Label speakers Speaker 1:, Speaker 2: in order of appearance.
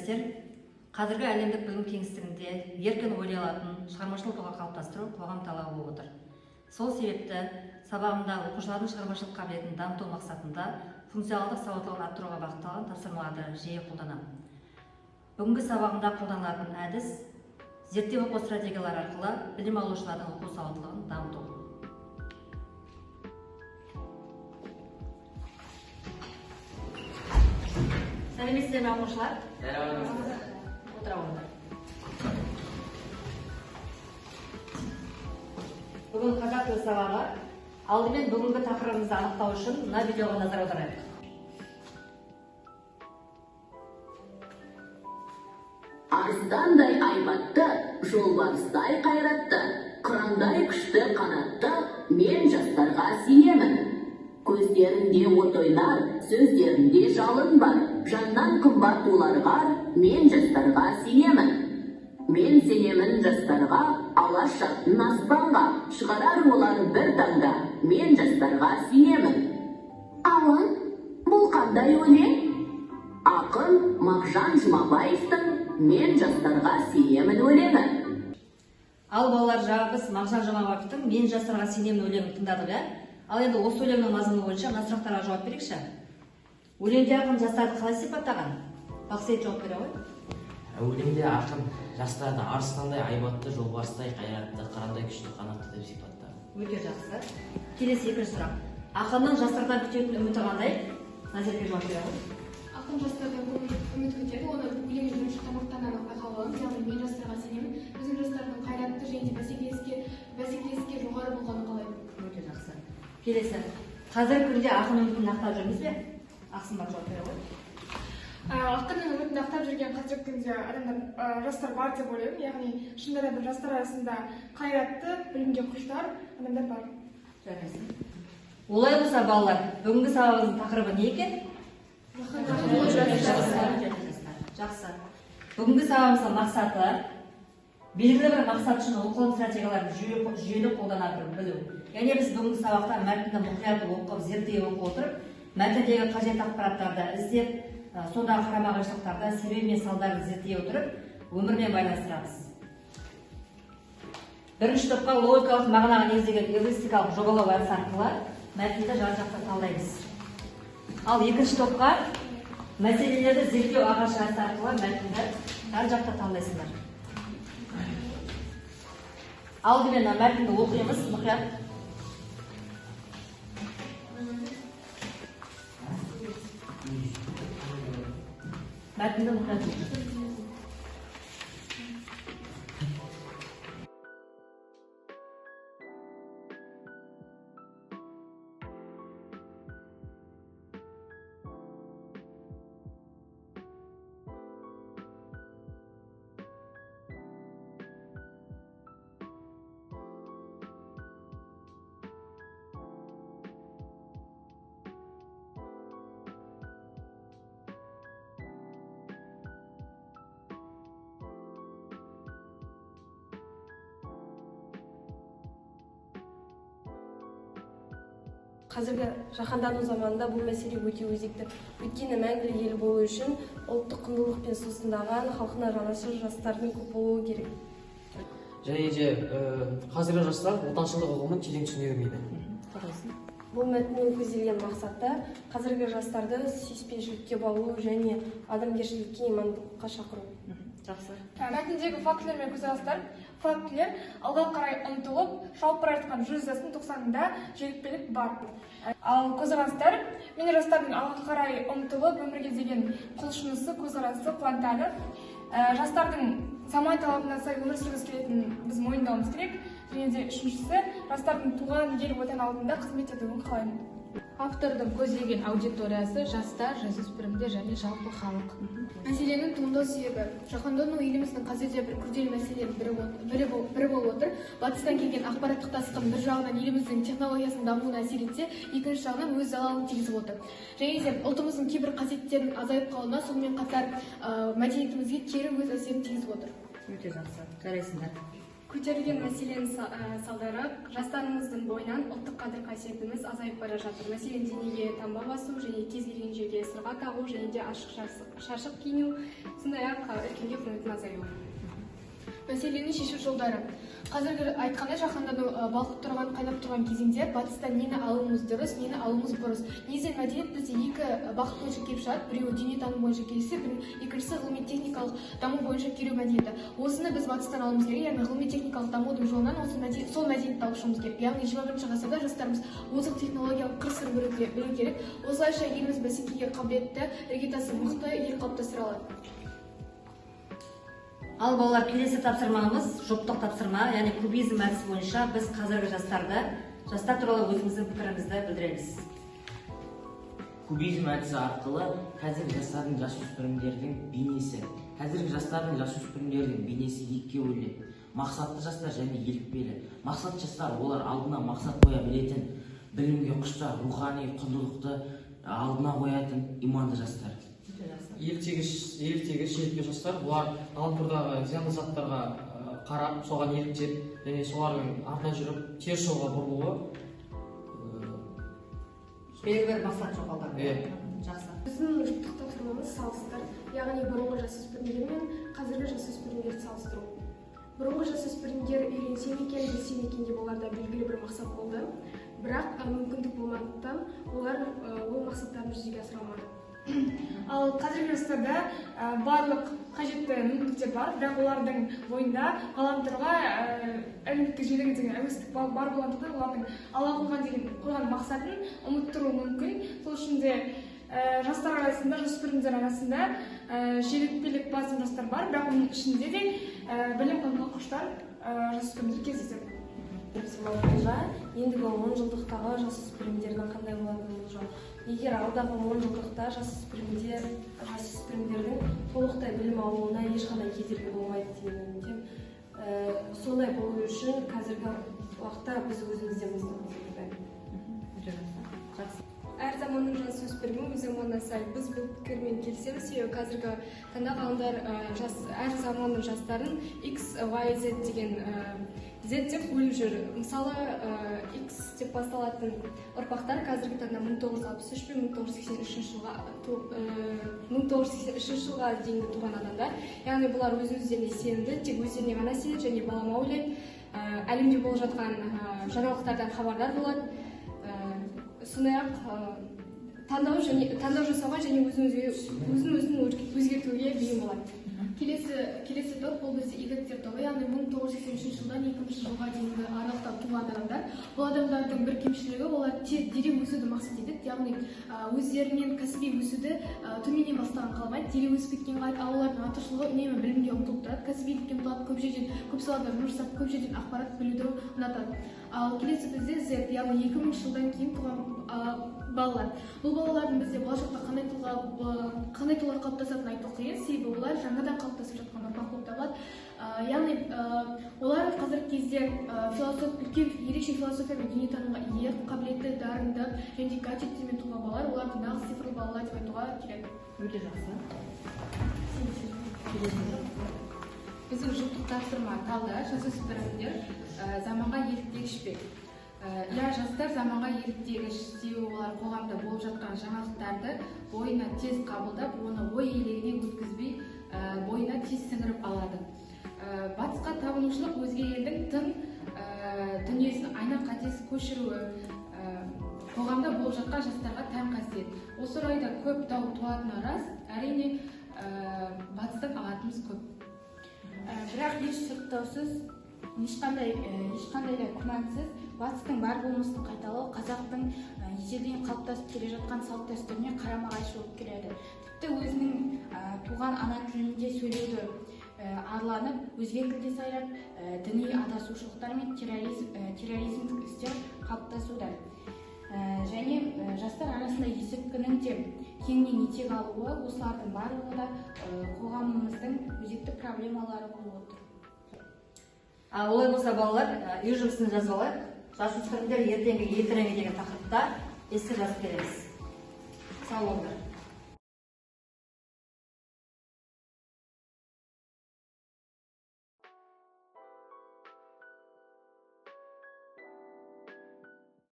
Speaker 1: дәрістер қазіргі әлемдік білім кеңістігінде еркін ойлай алатын шығармашылық тұлға қалыптастыру қоғам талабы болып отыр. Сол себепті сабағында оқушылардың шығармашылық қабілетін дамыту мақсатында функционалдық сауаттылығын арттыруға бағытталған тапсырмаларды жиі қолданамын. Бүгінгі сабағында қолданылатын әдіс зерттеу оқу стратегиялары арқылы білім алушылардың оқу сауаттылығын дамыту. Сәлеметсіздер ме оқушылар? Отыра орындар. Бүгін қазақ тілі сабағы. Алдымен бүгінгі тақырыбымызды анықтау үшін мына видеоға назар аударайық.
Speaker 2: Арыстандай айбатты, жолбарыстай қайратты, қырандай күшті қанатты, мен жастарға сенемін. Көздерінде от ойнар, сөздерінде жалын бар, жаннан қымбат оларға, мен жастарға сенемін. Мен сенемін жастарға, алаш жақтың аспанға, шығарар олар бір таңда, мен жастарға сенемін. Алан, бұл қандай өлең? Ақын Мағжан Жұмабаевтың «Мен жастарға сенемін» өлеңі.
Speaker 1: Ал балалар, жаңа біз Мағжан Жұмабаевтың «Мен жастарға сенемін» өлеңін тыңдадық, ә? Ал енді осы өлеңнің мазмұны бойынша мына сұрақтарға жауап берейікші. Өлеңде ақын жастарды қалай сипаттаған? Бақсейіт жауап бере ғой.
Speaker 3: Өлеңде ақын жастарды арыстандай айбатты, жолбарыстай қайратты, қырандай күшті қанатты деп сипаттаған.
Speaker 1: Өте жақсы. Келесі екінші сұрақ. Ақынның жастардан күтетін үміті қандай? Назерке жауап бере ғой.
Speaker 4: Ақын жастардан үміт күтеді, оны өлеңнің бірінші тармақтарынан байқалған, яғни мен жастарға сенемін. Біздің жастардың қайратты және бәсекелестікке жоғары болғанын қалайды.
Speaker 1: Өте жақсы. Келесі. Қазіргі күнде ақын үмітін ақтап жүрміз бе? Ақсымбат жауап бере ғой.
Speaker 4: Ақынның үмітін ақтап жүрген қазіргі күнде жастар бар деп ойлаймын. Яғни шынында да бір жастар арасында қайратты, білімге құштар адамдар бар.
Speaker 1: Жарайсың. Олай болса балалар, бүгінгі сабағымыздың тақырыбы не екен? Жақсы. Бүгінгі сабағымыздың мақсаты белгілі бір мақсат үшін оқылым стратегияларын жүйелі қолдана білу. Яғни біз бүгінгі сабақта мәтінді мұқият оқып, зерттей оқып отырып, мәтіндегі қажетті ақпараттарды іздеп, сондағы қарама-қайшылықтарды, себеп мен салдарын зерттей отырып, өмірмен байланыстырамыз. Бірінші топқа логикалық мағынаға негізделген эвристикалық жобалау әдісі арқылы мәтінді жан-жақты талдаймыз. Ал екінші топқа мәселелерді зерттеу ағашы әдісі арқылы мәтінді жан-жақты талдайсыздар. Алдымен мәтінді оқимыз, мұқият. Мәтінді мұқият оқимыз.
Speaker 5: Қазіргі жаһандану заманында бұл мәселе өте өзекті. Өйткені мәңгілік ел болу үшін ұлттық құндылықпен сусындаған, халқына жанашыр жастардың көп болуы керек.
Speaker 3: Және де қазіргі жастар отаншылдық ұғымын терең түсіне бермейді.
Speaker 5: Бұл мәтіннен көзделген мақсатта қазіргі жастарды сүйіспеншілікке баулу және адамгершілікке, имандылыққа шақыру.
Speaker 1: Жақсы.
Speaker 4: Мәтіндегі фактілер мен көзқарастар. Фактілер алға қарай ұмтылып, шауып бара жатқан 100-90-ында желікпелік бар. Ал көзқарастар мен жастардың алға қарай ұмтылып, өмірге деген құлшынысы, көзқарасы қуантады. Жастардың заман талабына сай өмір сүргісі келетінін біз мойындауымыз керек. Және де үшіншісі, жастардың туған ел отан алдында қызмет етуін қалаймын.
Speaker 6: Автордың көздеген аудиториясы жастар, жасөспірімдер және жалпы халық.
Speaker 4: Мәселенің туындау себебі жаһандану еліміздің қазірде бір күрделі мәселенің бірі болып отыр. Батыстан келген ақпараттық тасқын бір жағынан еліміздің технологиясының дамуына әсер етсе, екінші жағынан өз залалын тигізіп отыр. Және де ұлтымыздың кейбір қасиеттерінің азайып қалуына, сонымен қатар мәдениетімізге кері өз әсерін тигізіп отыр.
Speaker 1: Өте жақсы. Жарайсыңдар.
Speaker 7: Көтерілген мәселенің салдары жастарымыздың бойынан ұлттық қадір-қасиетіміз азайып бара жатыр. Мәселен, денеге таңба басу және кез келген жерге сырға тағу және де ашық шашық киіну, сондай-ақ үлкенге құрметтің азаюы.
Speaker 4: Мәселені шешу жолдары. Қазіргі айтқандай жаһандану балқып тұрған, қайнап тұрған кезеңде батыстан нені алуымыз дұрыс, нені алуымыз бұрыс. Негізінен мәдениет бізде екі бағыт бойынша келіп шығады. Біреуі дүниетану бойынша келсе, екіншісі ғылыми-техникалық даму бойынша келу мәдениеті. Осыны біз батыстан алуымыз керек, яғни ғылыми-техникалық дамудың жолынан сол мәдениетті алып шығуымыз керек. Яғни 21 ғасырда жастарымыз озық технологиялық қыр-сырын білу керек. Осылайша еліміз бәсекеге қабілетті, іргетасы мықты ел қалыптастыра алады.
Speaker 1: Ал балалар, келесі тапсырмамыз жұптық тапсырма, яғни кубизм әдісі бойынша біз қазіргі жастар туралы өзіміздің пікірімізді білдіреміз.
Speaker 3: Кубизм әдісі арқылы қазіргі жастардың жасөспірімдердің бейнесі екіге бөлінеді. Мақсатты жастар және елікпелі. Мақсатты жастар олар алдына мақсат қоя білетін, білімге құштар, рухани құндылықты алдына қоятын иманды жастар.
Speaker 8: Еліктегіш шелікпе жастар, бұлар ғаламтордағы зиянды заттарға қарап, соған еліктеп, және солардың артынан жүріп, теріс жолға бұрылуы.
Speaker 1: Белгілі бір мақсат жоқ алдағы. Жақсы.
Speaker 7: Біздің жұптық тапсырмамыз салыстыр, яғни бұрынғы жасөспірімдер мен қазіргі жасөспірімдерді салыстыру. Бұрынғы жасөспірімдер үйренсем екен, білсем екен деп оларда белгілі бір мақсат болды. Бірақ мүмкіндік болмағандықтан олар ол мақсаттарын жүзеге асыра алмады.
Speaker 4: Ал қазіргі жастарда барлық қажетті мүмкіндіктер бар, бірақ олардың бойында ғаламторға әлеуметтік желіге деген әуестік бар болғандықтан олардың алға қойған мақсатын ұмыттыруы мүмкін. Сол үшін де жастар арасында, жасөспірімдер арасында желікпелік басым жастар бар, бірақ оның ішінде де білім қамға құштар жасөспірімдер кездеседі.
Speaker 5: Ендігі 10 жылдықтағы жасөспірімдердің қандай болатынын болжау. Егер алдағы 10 жылдықта жасөспірімдердің толықтай білім алуына ешқандай кедергі болмайды деген сондай болу үшін қазіргі уақытта біз өзімізден бастаймыз.
Speaker 7: Әр заманның жасөспірімі өз заманына сай. Біз бұл пікірмен келісеміз. Қазіргі таңда ғалымдар әр заманның жастарын X, Y, Z деген Z деп бөліп жүр. Мысалы, X деп басталатын ұрпақтар қазіргі таңда 1963 пен 1983 жылға дейінгі туған адамдар. Яғни бұлар өз-өздеріне сенімді, тек өздеріне ғана сенеді және балама ойлайды. Әлемде болып жатқан жаңалықтардан хабардар болады. Сондай-ақ таңдау жасауға және өзін өзгертуге бейім болады.
Speaker 4: Келесі топ бұл бізде игіліктер тобы, яғни 1983 жылдан 2000 жылға дейінгі аралықта туған адамдар. Бұл адамдардың бір кемшілігі, олар дереу өсуді мақсат етеді, яғни өздерінен кәсіби өсуді төменнен бастаған қаламайды, дереу өсіп кеткен қалайды, ал олардың артықшылығы үнемі білімге ұмтылып тұрады, кәсібилікке ұмтылады, көп салада жұмыс жасап, көп жерден ақпарат білуді ұнатады. Ал келесі бізде Z, яғни 2000 жылдан кейін туған балалар. Бұл балалардың бізде болашақта қандай тұлға қалыптасатынын айту қиын, себебі олар жаңадан қалыптасып жатқан ұрпақ болып табылады. Яғни олар қазіргі кезде ерекше философия мен дүниетанымға ие, қабілетті, дарынды және гаджеттермен туған балалар, оларды нағыз цифрлы балалар деп айтуға келеді.
Speaker 1: Өте жақсы.
Speaker 6: Біздің жұптық тапсырма талда жасөспірімдер заманға еліктегіш. Жастар заманға еліктегіш, себебі олар қоғамда болып жатқан жаңалықтарды бойына тез қабылдап, оны ой елегіне өткізбей, бойына тез сіңіріп алады. Батысқа табынушылық өзге елдің тың дүниесін айна қатесіз көшіруі қоғамда болып жатқан жастарға тән қасиет. Осы орайда көп дау туатыны рас, әрине батыстан алатынымыз көп.
Speaker 9: Бірақ еш сұрыптаусыз, ешқандай да күмәнсіз батыстың бар болмысын қайталау қазақтың ежелден қалыптасып келе жатқан салт дәстүріне қарама-қайшы болып келеді. Тіпті өзінің туған ана тілінде сөйлеуді арланып, өзге тілде сайрап, діни адасушылықтар мен терроризмдік істер қалыптасуда. Және жастар арасында есірткінің де кеңінен етек алуы, осылардың барлығы да қоғамымыздың өзекті проблемалары болып отыр.
Speaker 1: Олай болса балалар, үй жұмысын жазып алайық. Жасөспірімдер ертеңгі ел деген тақырыпта еске жазып келеміз. Сау болыңдар.